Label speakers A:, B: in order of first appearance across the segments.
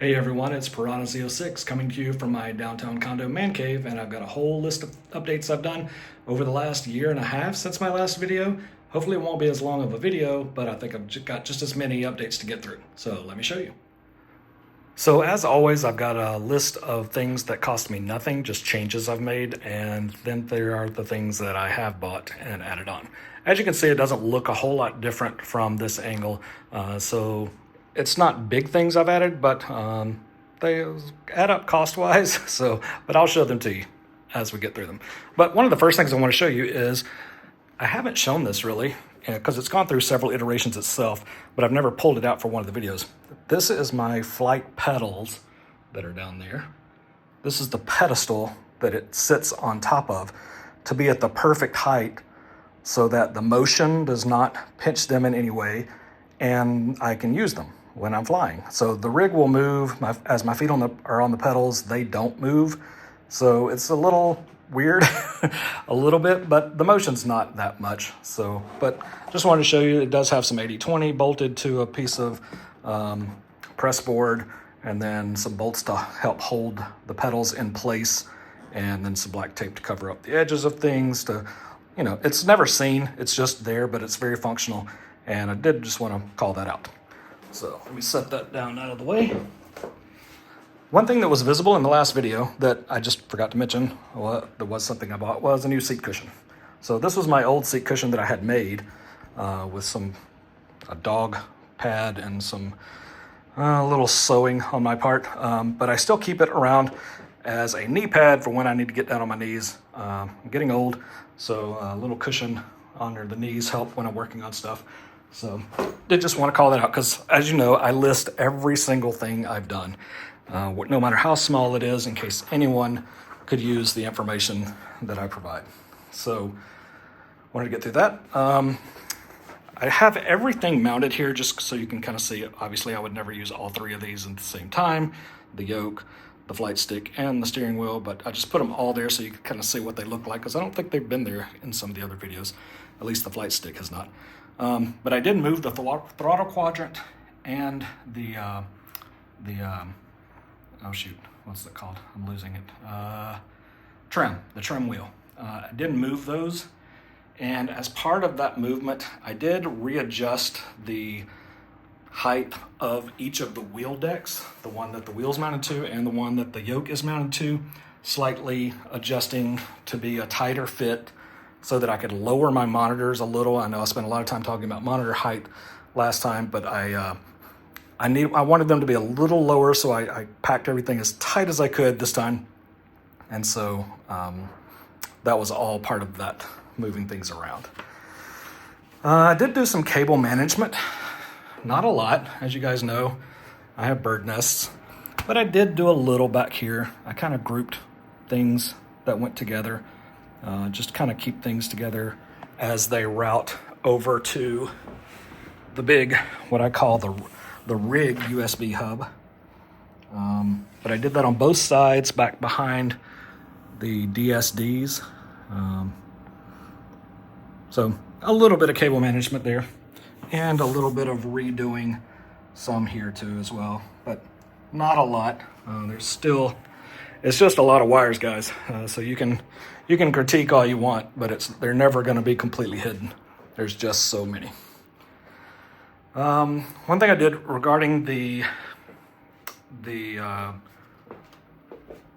A: Hey everyone, it's Piranha06 coming to you from my downtown condo man cave, and I've got a whole list of updates I've done over the last year and a half since my last video. Hopefully it won't be as long of a video, but I think I've got just as many updates to get through. So let me show you. So as always, I've got a list of things that cost me nothing, just changes I've made, and then there are the things that I have bought and added on. As you can see, it doesn't look a whole lot different from this angle, so it's not big things I've added, but they add up cost-wise, but I'll show them to you as we get through them. But one of the first things I want to show you is, I haven't shown this really, because it's gone through several iterations itself, but I've never pulled it out for one of the videos. This is my flight pedals that are down there. This is the pedestal that it sits on top of to be at the perfect height so that the motion does not pinch them in any way, and I can use them when I'm flying. So the rig will move as my feet are on the pedals. They don't move, so it's a little weird a little bit, but the motion's not that much. But just wanted to show you it does have some 80/20 bolted to a piece of press board, and then some bolts to help hold the pedals in place, and then some black tape to cover up the edges of things. It's never seen, it's just there, but it's very functional, and I did just want to call that out. So let me set that down out of the way. One thing that was visible in the last video that I just forgot to mention, there was something I bought, was a new seat cushion. So this was my old seat cushion that I had made with a dog pad and some little sewing on my part, but I still keep it around as a knee pad for when I need to get down on my knees. I'm getting old, so a little cushion under the knees help when I'm working on stuff. So did just want to call that out, because as you know, I list every single thing I've done, no matter how small it is, in case anyone could use the information that I provide. So wanted to get through that. I have everything mounted here just so you can kind of see it. Obviously, I would never use all three of these at the same time, the yoke, the flight stick, and the steering wheel, but I just put them all there so you can kind of see what they look like, because I don't think they've been there in some of the other videos. At least the flight stick has not. But I did move the throttle quadrant and the oh shoot, what's it called? I'm losing it. The trim wheel. I did move those, and as part of that movement, I did readjust the height of each of the wheel decks, the one that the wheel's mounted to and the one that the yoke is mounted to, slightly adjusting to be a tighter fit so that I could lower my monitors a little. I know I spent a lot of time talking about monitor height last time, but I wanted them to be a little lower, so I packed everything as tight as I could this time. And so that was all part of that, moving things around. I did do some cable management. Not a lot, as you guys know. I have bird nests, but I did do a little back here. I kind of grouped things that went together, just kind of keep things together as they route over to the big, what I call the rig USB hub. But I did that on both sides, back behind the DSDs. So a little bit of cable management there, and a little bit of redoing some here too as well, but not a lot. It's just a lot of wires, guys. So you can critique all you want, but they're never going to be completely hidden. There's just so many. One thing I did regarding the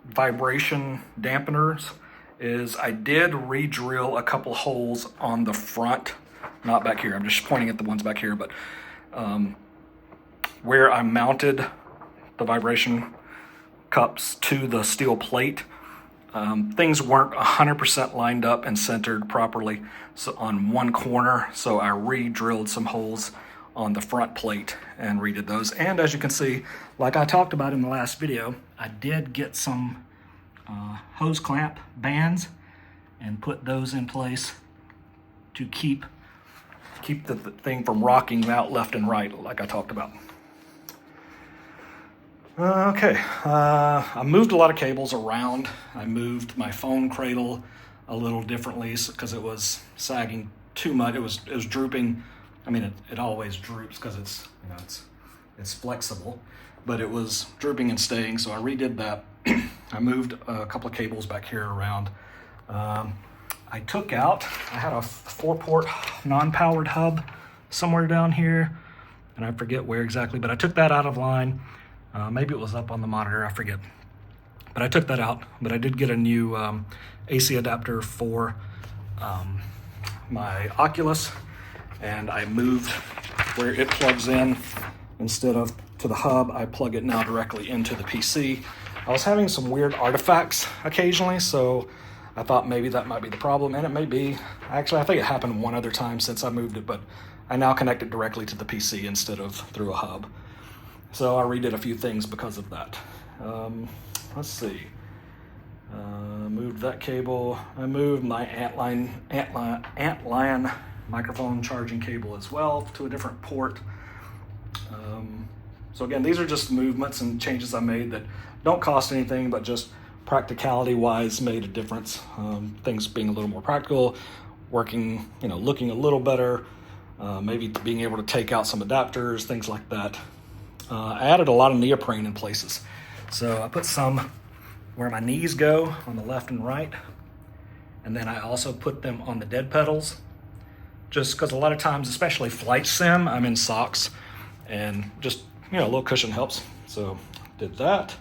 A: vibration dampeners is I did re-drill a couple holes on the front, not back here. I'm just pointing at the ones back here, but where I mounted the vibration cups to the steel plate, things weren't 100% lined up and centered properly on one corner, so I re-drilled some holes on the front plate and redid those. And as you can see, like I talked about in the last video, I did get some hose clamp bands and put those in place to keep the thing from rocking out left and right, like I talked about. Okay, I moved a lot of cables around. I moved my phone cradle a little differently because it was sagging too much. It was drooping. I mean, it always droops because it's flexible. but it was drooping and staying, so I redid that. I moved a couple of cables back here around. I took out, I had a 4-port non-powered hub somewhere down here, and I forget where exactly, but I took that out of line. Maybe it was up on the monitor, I forget. But I took that out, but I did get a new AC adapter for my Oculus, and I moved where it plugs in. Instead of to the hub, I plug it now directly into the PC. I was having some weird artifacts occasionally, so I thought maybe that might be the problem, and it may be. Actually, I think it happened one other time since I moved it, but I now connect it directly to the PC instead of through a hub. So I redid a few things because of that. Let's see. Moved that cable. I moved my Antlion microphone charging cable as well to a different port. So again, these are just movements and changes I made that don't cost anything, but just practicality wise made a difference. Things being a little more practical, working, looking a little better, maybe being able to take out some adapters, things like that. I added a lot of neoprene in places. So I put some where my knees go on the left and right. And then I also put them on the dead pedals, just because a lot of times, especially flight sim, I'm in socks, and just, a little cushion helps. So did that.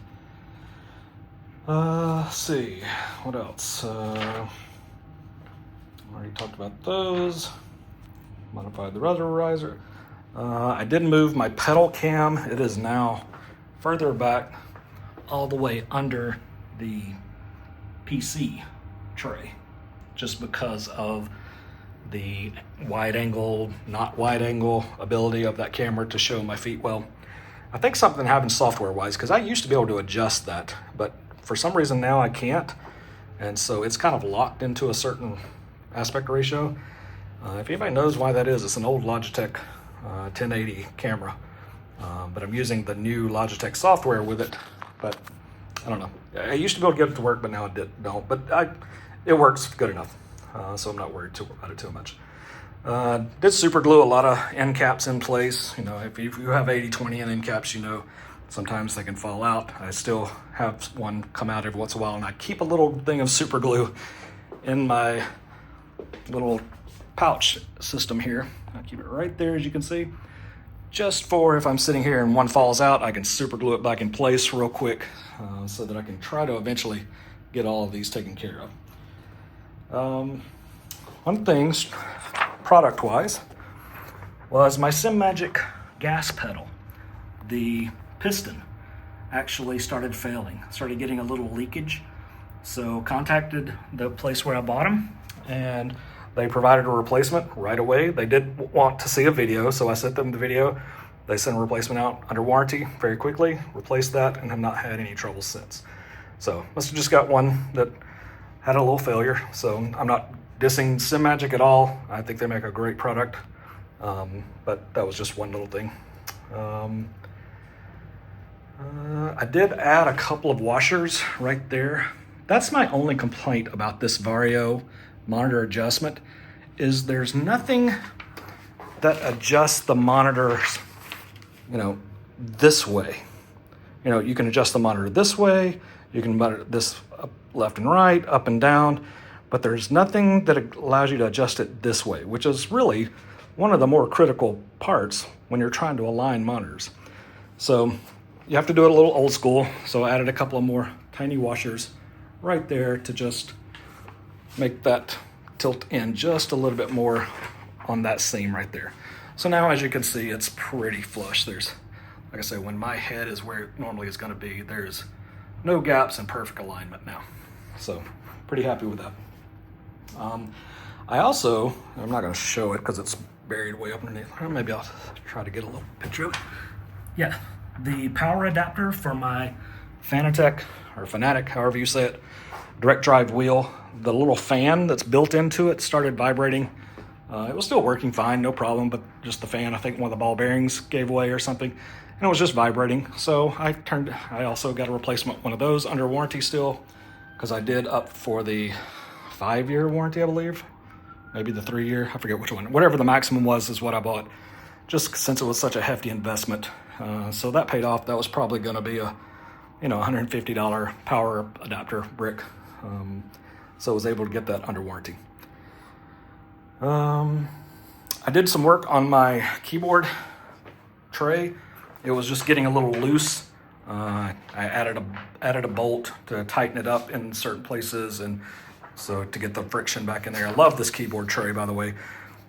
A: Let's see, what else? Already talked about those. Modified the rudder riser. I did move my pedal cam. It is now further back, all the way under the PC tray, just because of the wide angle, not wide angle ability of that camera to show my feet well. I think something happened software wise, because I used to be able to adjust that, but for some reason now I can't. And so it's kind of locked into a certain aspect ratio. If anybody knows why that is, it's an old Logitech 1080 camera, but I'm using the new Logitech software with it, but I don't know. I used to be able to get it to work, but now I don't, but it works good enough, so I'm not worried about it too much. Did super glue a lot of end caps in place. If you have 80/20 and end caps, sometimes they can fall out. I still have one come out every once in a while, and I keep a little thing of super glue in my little pouch system here. I keep it right there, as you can see, just for if I'm sitting here and one falls out, I can super glue it back in place real quick, so that I can try to eventually get all of these taken care of. One thing, product-wise, was my Simmagic gas pedal. The piston actually started failing, started getting a little leakage. So contacted the place where I bought them, and they provided a replacement right away. They did want to see a video, so I sent them the video. They sent a replacement out under warranty very quickly, replaced that, and have not had any trouble since. So must have just got one that had a little failure. So I'm not dissing Simmagic at all. I think they make a great product, but that was just one little thing. I did add a couple of washers right there. That's my only complaint about this Vario monitor adjustment, is there's nothing that adjusts the monitors, this way. You can adjust the monitor this way, you can monitor this up, left and right, up and down, but there's nothing that allows you to adjust it this way, which is really one of the more critical parts when you're trying to align monitors. So you have to do it a little old school. So I added a couple of more tiny washers right there to just make that tilt in just a little bit more on that seam right there. So now, as you can see, it's pretty flush. There's, like I say, when my head is where it normally is going to be, there's no gaps and perfect alignment now. So pretty happy with that. I also, I'm not going to show it because it's buried way up underneath. Or maybe I'll try to get a little picture of it. Yeah, the power adapter for my Fanatec, or Fanatec, however you say it, direct drive wheel, the little fan that's built into it started vibrating. It was still working fine, no problem, but just the fan, I think one of the ball bearings gave away or something, and it was just vibrating. So I also got a replacement one of those under warranty still, because I did up for the 5-year warranty, I believe. Maybe the 3-year, I forget which one. Whatever the maximum was is what I bought, just since it was such a hefty investment. So that paid off. That was probably going to be a $150 power adapter brick. So I was able to get that under warranty. I did some work on my keyboard tray. It was just getting a little loose. I added a bolt to tighten it up in certain places, and so to get the friction back in there. I love this keyboard tray, by the way.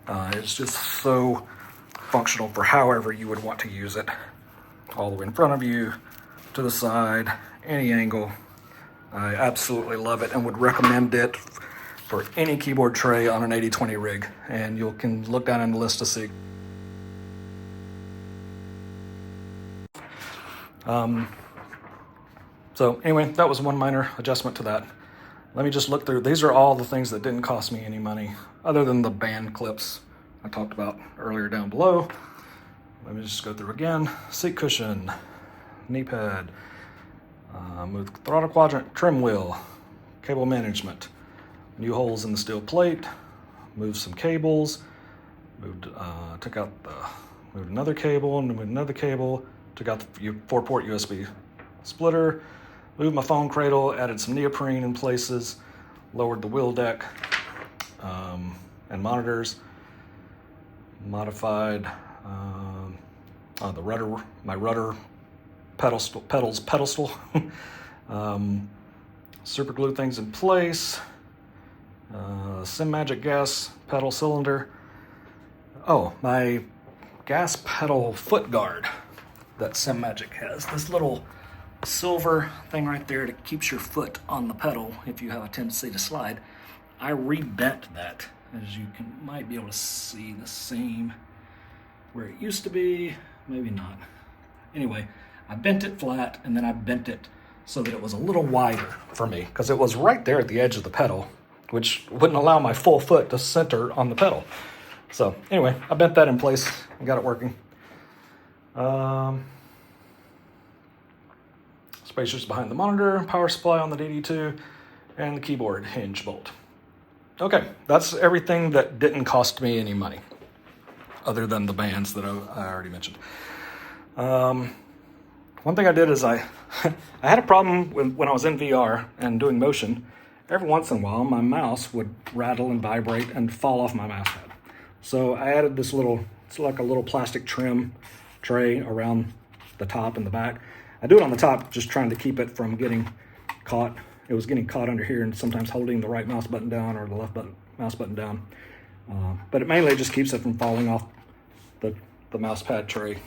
A: It's just so functional for however you would want to use it. All the way in front of you, to the side, any angle. I absolutely love it and would recommend it for any keyboard tray on an 80/20 rig. And you can look down in the list to see. So anyway, that was one minor adjustment to that. Let me just look through. These are all the things that didn't cost me any money, other than the band clips I talked about earlier down below. Let me just go through again. Seat cushion, knee pad, move throttle quadrant, trim wheel, cable management, new holes in the steel plate, moved some cables, moved another cable, and moved another cable, took out the 4-port USB splitter, moved my phone cradle, added some neoprene in places, lowered the wheel deck and monitors, modified the rudder, my rudder pedestal, super glue things in place, Simmagic gas pedal cylinder. Oh, my gas pedal foot guard that Simmagic has. This little silver thing right there that keeps your foot on the pedal if you have a tendency to slide. I rebent that, as you might be able to see the seam where it used to be, maybe not. Anyway, I bent it flat and then I bent it so that it was a little wider for me, because it was right there at the edge of the pedal, which wouldn't allow my full foot to center on the pedal. So anyway, I bent that in place and got it working. Spacers behind the monitor, power supply on the DD2, and the keyboard hinge bolt. Okay, that's everything that didn't cost me any money, other than the bands that I already mentioned. One thing I did is I had a problem when I was in VR and doing motion. Every once in a while, my mouse would rattle and vibrate and fall off my mouse pad. So I added this it's like a little plastic trim tray around the top and the back. I do it on the top, just trying to keep it from getting caught. It was getting caught under here and sometimes holding the right mouse button down or the left mouse button down. But it mainly just keeps it from falling off the mouse pad tray.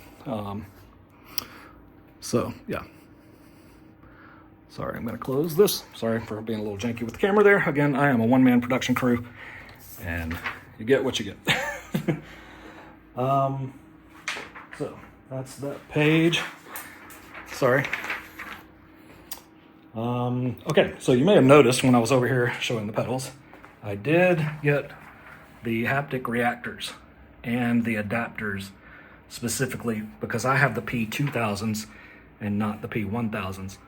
A: So yeah. Sorry, I'm gonna close this. Sorry for being a little janky with the camera there. Again, I am a one-man production crew, and you get what you get. So that's that page. Sorry. Okay, so you may have noticed when I was over here showing the pedals, I did get the haptic reactors and the adapters specifically because I have the P2000s and not the P1000s.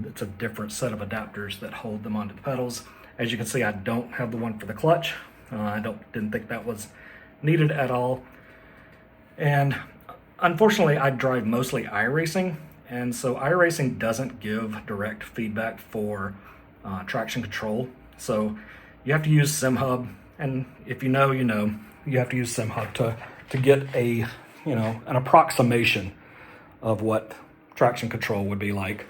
A: It's a different set of adapters that hold them onto the pedals. As you can see, I don't have the one for the clutch. I didn't think that was needed at all. And unfortunately, I drive mostly iRacing, and so iRacing doesn't give direct feedback for traction control. So you have to use Simhub, and if you know, you know, you have to use Simhub to get an approximation of what traction control would be like.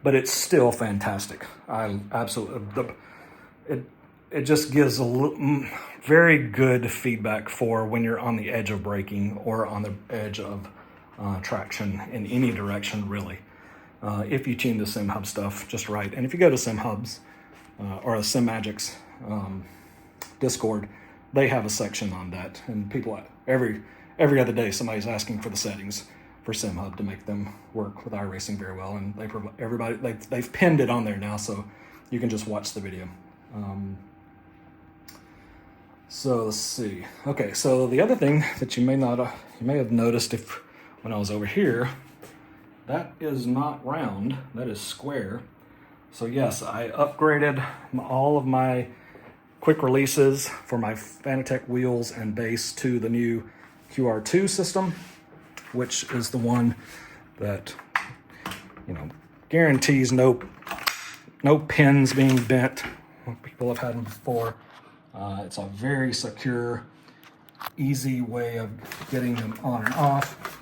A: But it's still fantastic. I absolutely, it just gives very good feedback for when you're on the edge of braking or on the edge of traction in any direction, really. If you tune the Simhub stuff just right. And if you go to Simhub's or a Simmagic's Discord, they have a section on that. And people, every other day, somebody's asking for the settings for Simhub to make them work with iRacing very well. And they've pinned it on there now, so you can just watch the video. So let's see. Okay, so the other thing that you may have noticed when I was over here, that is not round, that is square. So yes, I upgraded all of my quick releases for my Fanatec wheels and base to the new QR2 system, which is the one that, you know, guarantees no pins being bent. People have had them before. It's a very secure, easy way of getting them on and off.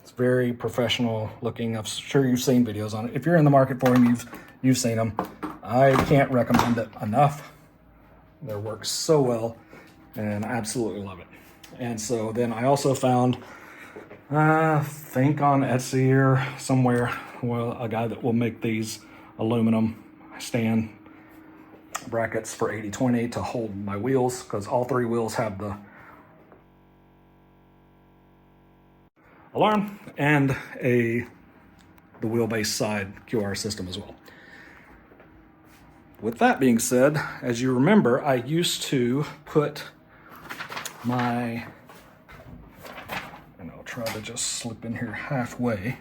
A: It's very professional looking. I'm sure you've seen videos on it. If you're in the market for them, you've seen them. I can't recommend it enough. They work so well, and I absolutely love it. And so then I also found, I think on Etsy or somewhere, well, a guy that will make these aluminum stand brackets for 80/20 to hold my wheels, because all three wheels have the alarm and the wheelbase side QR system as well. With that being said, as you remember, I used to put my, and I'll try to just slip in here halfway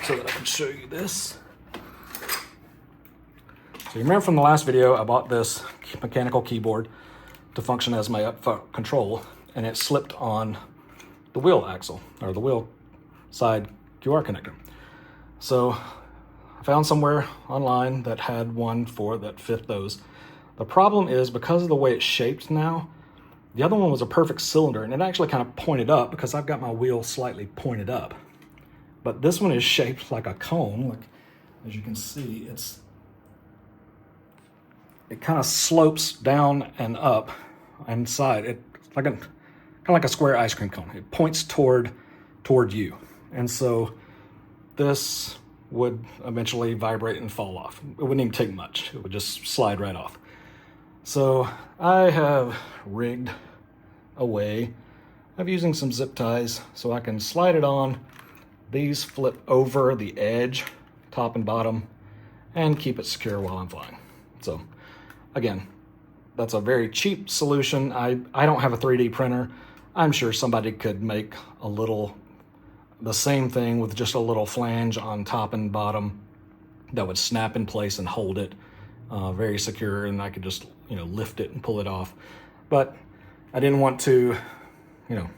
A: so that I can show you this. So you remember from the last video, I bought this mechanical keyboard to function as my up control, and it slipped on the wheel axle, or the wheel side QR connector. So I found somewhere online that had one that fit those. The problem is, because of the way it's shaped now, the other one was a perfect cylinder, and it actually kind of pointed up because I've got my wheel slightly pointed up. But this one is shaped like a cone. Like, as you can see, it kind of slopes down and up inside. It's like kind of like a square ice cream cone. It points toward you. And so this would eventually vibrate and fall off. It wouldn't even take much. It would just slide right off. So I have rigged a way of using some zip ties so I can slide it on. These flip over the edge, top and bottom, and keep it secure while I'm flying. So again, that's a very cheap solution. I don't have a 3D printer. I'm sure somebody could make the same thing with just a little flange on top and bottom that would snap in place and hold it very secure, and I could just, you know, lift it and pull it off. But I didn't want to, you know,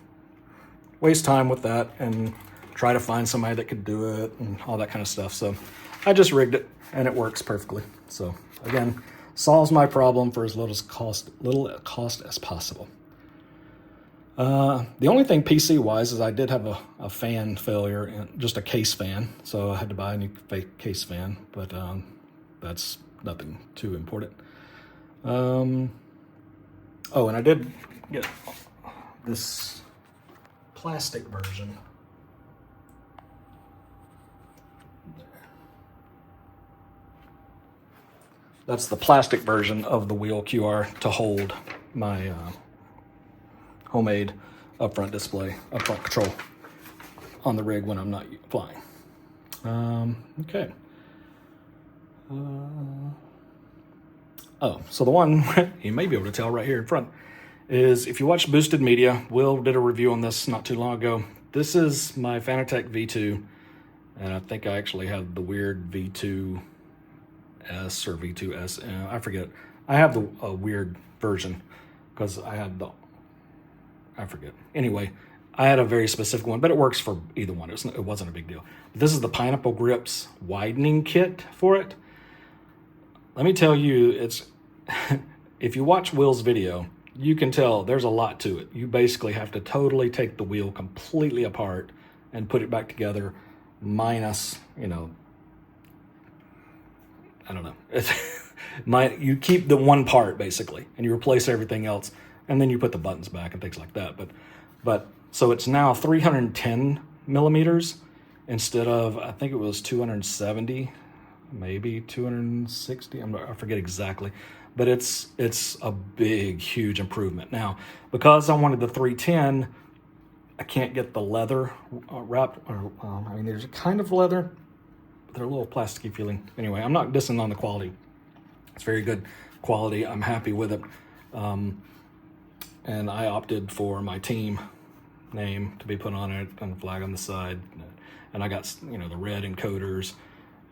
A: waste time with that and try to find somebody that could do it and all that kind of stuff. So I just rigged it, and it works perfectly. So again, solves my problem for as little cost as possible. The only thing PC-wise is I did have a fan failure, just a case fan, so I had to buy a new case fan, but that's nothing too important. Oh, and I did get this plastic version. That's the plastic version of the wheel QR to hold my homemade upfront control on the rig when I'm not flying. Okay. Oh, so the one you may be able to tell right here in front is, if you watch Boosted Media, Will did a review on this not too long ago. This is my Fanatec V2, and I think I actually have the weird V2S or V2S. I forget. I have the weird version because I had I forget. Anyway, I had a very specific one, but it works for either one. It wasn't a big deal. This is the Pineapple Grips widening kit for it. Let me tell you, it's if you watch Will's video, you can tell there's a lot to it. You basically have to totally take the wheel completely apart and put it back together, minus, you know, I don't know. You keep the one part basically, and you replace everything else, and then you put the buttons back and things like that. But so it's now 310 millimeters instead of, I think it was 270, maybe 260. I forget exactly, but it's a big, huge improvement. Now, because I wanted the 310, I can't get the leather wrapped. I mean, there's a kind of leather, but they're a little plasticky feeling. Anyway, I'm not dissing on the quality. It's very good quality. I'm happy with it. And I opted for my team name to be put on it, and the flag on the side. And I got, you know, the red encoders.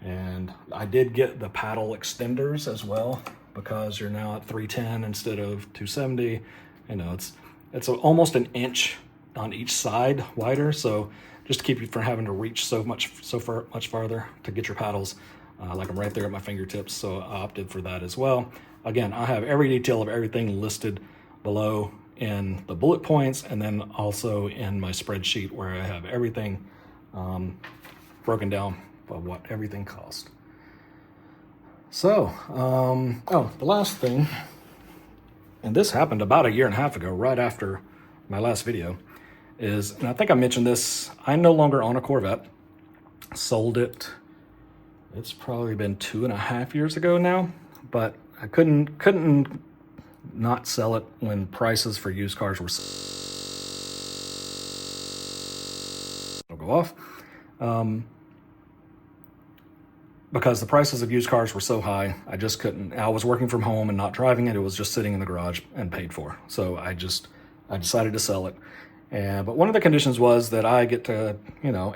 A: And I did get the paddle extenders as well, because you're now at 310 instead of 270. You know, it's almost an inch on each side wider, so just to keep you from having to reach so much farther to get your paddles. Like I'm right there at my fingertips, so I opted for that as well. Again, I have every detail of everything listed below in the bullet points, and then also in my spreadsheet where I have everything broken down of what everything cost. So, oh, the last thing, and this happened about 1.5 years ago, right after my last video, is, and I think I mentioned this, I'm no longer on a Corvette. Sold it, it's probably been 2.5 years ago now, but I couldn't not sell it when prices for used cars were it'll go off. Because the prices of used cars were so high, I just couldn't. I was working from home and not driving it. It was just sitting in the garage and paid for. So I decided to sell it. But one of the conditions was that I get to,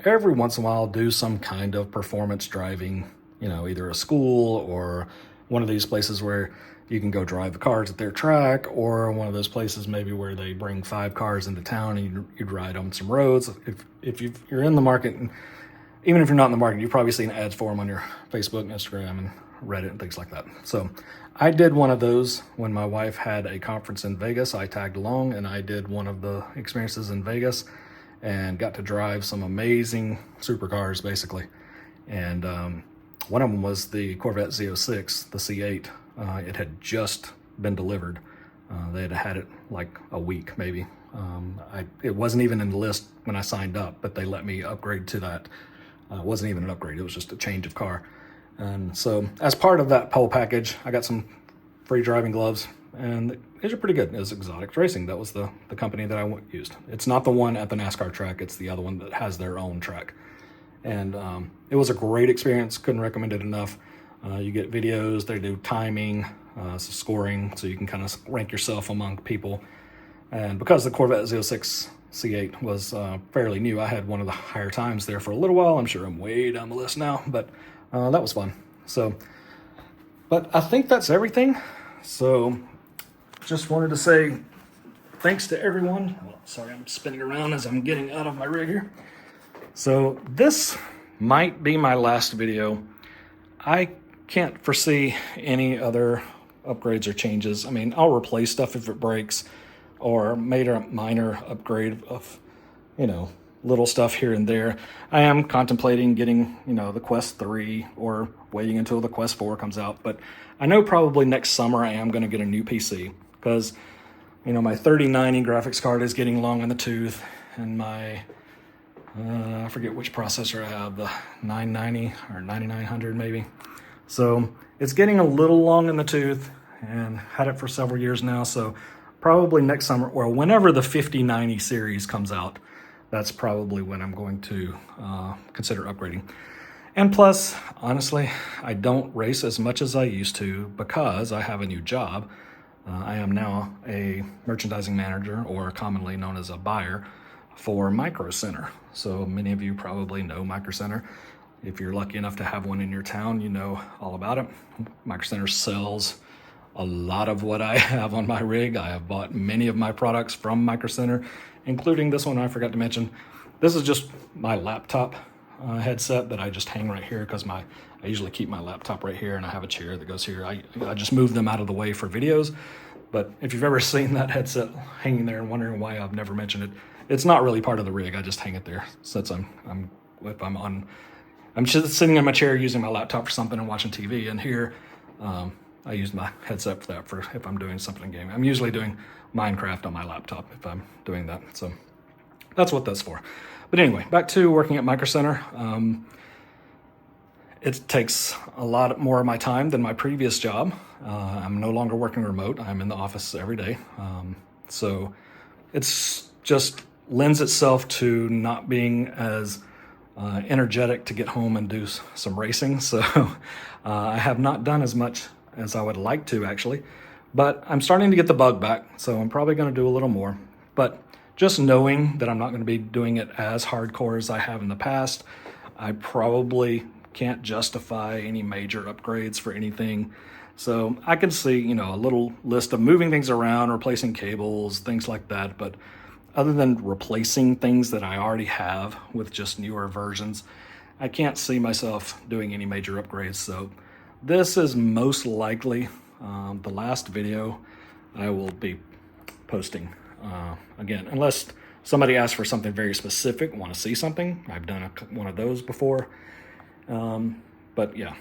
A: every once in a while do some kind of performance driving, either a school or one of these places where you can go drive the cars at their track, or one of those places maybe where they bring 5 cars into town and you'd ride on some roads. If you're in the market, and even if you're not in the market, you've probably seen ads for them on your Facebook and Instagram and Reddit and things like that. So I did one of those when my wife had a conference in Vegas. I tagged along and I did one of the experiences in Vegas and got to drive some amazing supercars basically. And one of them was the Corvette Z06, the C8. It had just been delivered. They had had it like a week maybe. It wasn't even in the list when I signed up, but they let me upgrade to that. It wasn't even an upgrade, it was just a change of car. And so as part of that pole package, I got some free driving gloves, and these are pretty good. It was Exotic Racing. That was the company that I used. It's not the one at the NASCAR track, it's the other one that has their own track. And it was a great experience, couldn't recommend it enough. You get videos, they do timing, scoring, so you can kind of rank yourself among people. And because the Corvette Z06 C8 was fairly new, I had one of the higher times there for a little while. I'm sure I'm way down the list now, but that was fun. So, but I think that's everything. So just wanted to say thanks to everyone. Oh, sorry, I'm spinning around as I'm getting out of my rig here. So this might be my last video. I can't foresee any other upgrades or changes. I mean, I'll replace stuff if it breaks, or made a minor upgrade of, little stuff here and there. I am contemplating getting, the Quest 3 or waiting until the Quest 4 comes out. But I know probably next summer I am going to get a new PC because, my 3090 graphics card is getting long in the tooth, and my, I forget which processor I have, the 990 or 9900 maybe. So it's getting a little long in the tooth, and had it for several years now. So probably next summer, or whenever the 5090 series comes out, that's probably when I'm going to consider upgrading. And plus, honestly, I don't race as much as I used to because I have a new job. I am now a merchandising manager, or commonly known as a buyer, for Micro Center. So many of you probably know Micro Center. If you're lucky enough to have one in your town, you know all about it. Micro Center sells a lot of what I have on my rig. I have bought many of my products from Micro Center, including this one I forgot to mention. This is just my laptop headset that I just hang right here because I usually keep my laptop right here, and I have a chair that goes here. I just move them out of the way for videos. But if you've ever seen that headset hanging there and wondering why I've never mentioned it, it's not really part of the rig. I just hang it there since I'm just sitting in my chair using my laptop for something and watching TV, and here I use my headset for that, for if I'm doing something in game. I'm usually doing Minecraft on my laptop if I'm doing that. So that's what that's for. But anyway, back to working at Micro Center. It takes a lot more of my time than my previous job. I'm no longer working remote. I'm in the office every day. So it's just lends itself to not being as energetic to get home and do some racing. So I have not done as much as I would like to, actually, but I'm starting to get the bug back, so I'm probably going to do a little more. But just knowing that I'm not going to be doing it as hardcore as I have in the past, I probably can't justify any major upgrades for anything So I can see, you know, a little list of moving things around, replacing cables, things like that. But other than replacing things that I already have with just newer versions, I can't see myself doing any major upgrades. So this is most likely the last video I will be posting. Again, unless somebody asks for something very specific, want to see something. I've done one of those before. But yeah,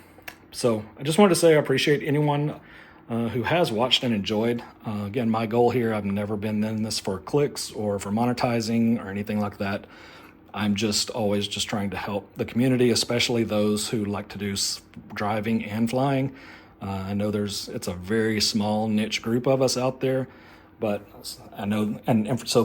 A: so I just wanted to say I appreciate anyone who has watched and enjoyed. Again, my goal here, I've never been in this for clicks or for monetizing or anything like that. I'm just always just trying to help the community, especially those who like to do driving and flying. I know it's a very small niche group of us out there, but I know, and so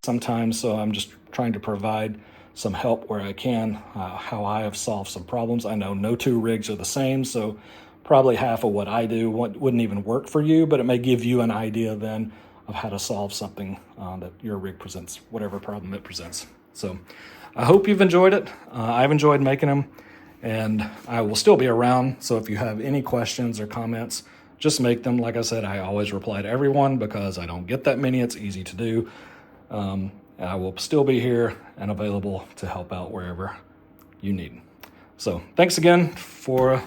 A: sometimes, so I'm just trying to provide some help where I can, how I have solved some problems. I know no two rigs are the same, so probably half of what I do wouldn't even work for you, but it may give you an idea then of how to solve something that your rig presents, whatever problem it presents. So I hope you've enjoyed it. I've enjoyed making them, and I will still be around. So if you have any questions or comments, just make them. Like I said, I always reply to everyone because I don't get that many. It's easy to do. And I will still be here and available to help out wherever you need. So thanks again for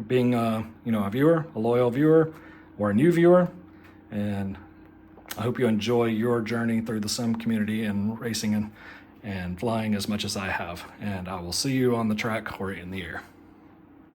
A: being a viewer, a loyal viewer, or a new viewer. And I hope you enjoy your journey through the sim community and racing and flying as much as I have. And I will see you on the track or in the air.